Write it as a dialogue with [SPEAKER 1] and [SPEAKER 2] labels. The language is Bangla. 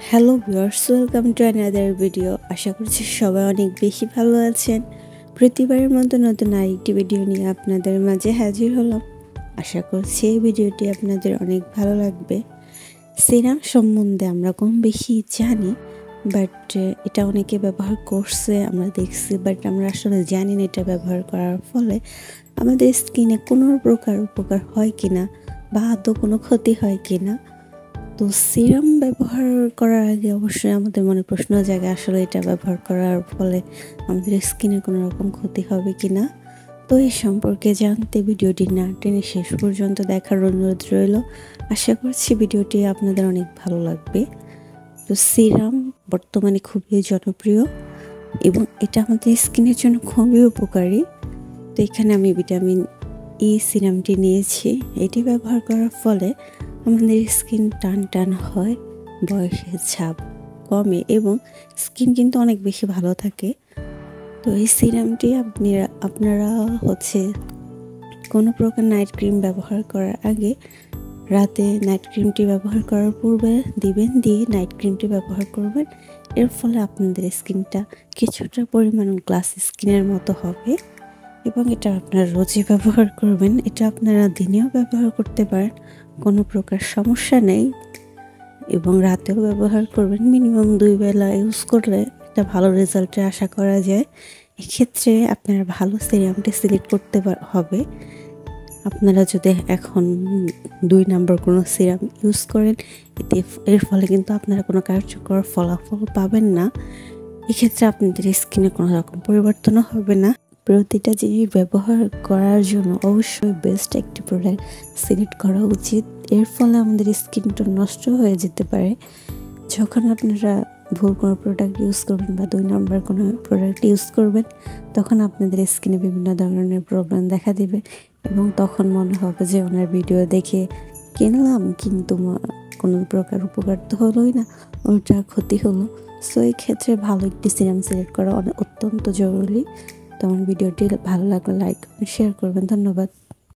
[SPEAKER 1] Hello viewers, welcome to another video. আশা করছি সবাই অনেক বেশি ভালো আছেন। প্রতিবারের মতো নতুন আরেকটি ভিডিও নিয়ে আপনাদের মাঝে হাজির হলাম। আশা করছি এই ভিডিওটি আপনাদের অনেক ভালো লাগবে। সিরাম সম্বন্ধে আমরা কম বেশি জানি, বাট এটা অনেকে ব্যবহার করছে আমরা দেখছি, বাট আমরা আসলে জানি না এটা ব্যবহার করার ফলে আমাদের স্কিনে কোনো প্রকার উপকার হয় কিনা বা আদৌ কোনো ক্ষতি হয় কিনা। তো সিরাম ব্যবহার করার আগে অবশ্যই আমাদের মনে প্রশ্ন জাগে, আসলে এটা ব্যবহার করার ফলে আমাদের স্কিনে কোনো রকম ক্ষতি হবে কি না। তো এই সম্পর্কে জানতে ভিডিওটি না টেনে শেষ পর্যন্ত দেখার অনুরোধ রইল। আশা করছি ভিডিওটি আপনাদের অনেক ভালো লাগবে। তো সিরাম বর্তমানে খুবই জনপ্রিয় এবং এটা আমাদের স্কিনের জন্য খুবই উপকারী। তো এখানে আমি ভিটামিন ই সিরামটি নিয়েছি। এটি ব্যবহার করার ফলে আমাদের স্কিন টান টান হয়, বয়সের ছাপ কমে এবং স্কিন কিন্তু অনেক বেশি ভালো থাকে। তো এই সিরামটি আপনারা কোনো প্রকার নাইট ক্রিম ব্যবহার করার আগে রাতে নাইট ক্রিমটি ব্যবহার করার পূর্বে দিবেন, দিয়ে নাইট ক্রিমটি ব্যবহার করবেন। এর ফলে আপনাদের স্কিনটা কিছুটা পরিমাণ গ্লাস স্কিনের মতো হবে এবং এটা আপনারা রোজই ব্যবহার করবেন। এটা আপনারা দিনেও ব্যবহার করতে পারেন, কোনো প্রকার সমস্যা নেই, এবং রাতেও ব্যবহার করবেন। মিনিমাম 2 বেলা ইউজ করলে একটা ভালো রেজাল্টের আশা করা যায়। এক্ষেত্রে আপনারা ভালো সিরামটি সিলেক্ট করতে হবে। আপনারা যদি এখন 2 নম্বর কোনো সিরাম ইউজ করেন, এর ফলে কিন্তু আপনারা কোনো কার্যকর ফলাফল পাবেন না। এক্ষেত্রে আপনাদের স্কিনে কোনো রকম পরিবর্তনও হবে না। প্রতিটা জিনিস ব্যবহার করার জন্য অবশ্যই বেস্ট একটি প্রোডাক্ট সিলেক্ট করা উচিত। এর ফলে আমাদের স্কিনটা নষ্ট হয়ে যেতে পারে। যখন আপনারা ভুল কোনো প্রোডাক্ট ইউজ করবেন বা 2 নম্বর কোনো প্রোডাক্ট ইউজ করবেন, তখন আপনাদের স্কিনে বিভিন্ন ধরনের প্রবলেম দেখা দিবে এবং তখন মনে হবে যে ওনার ভিডিও দেখে কিনলাম, কিন্তু কোনো প্রকার উপকার তো হলোই না, ওটা ক্ষতি হলো। সো এই ক্ষেত্রে ভালো একটি সিরাম সিলেক্ট করা অত্যন্ত জরুরি। তো আমার ভিডিওটি ভালো লাগলে লাইক শেয়ার করবেন। ধন্যবাদ।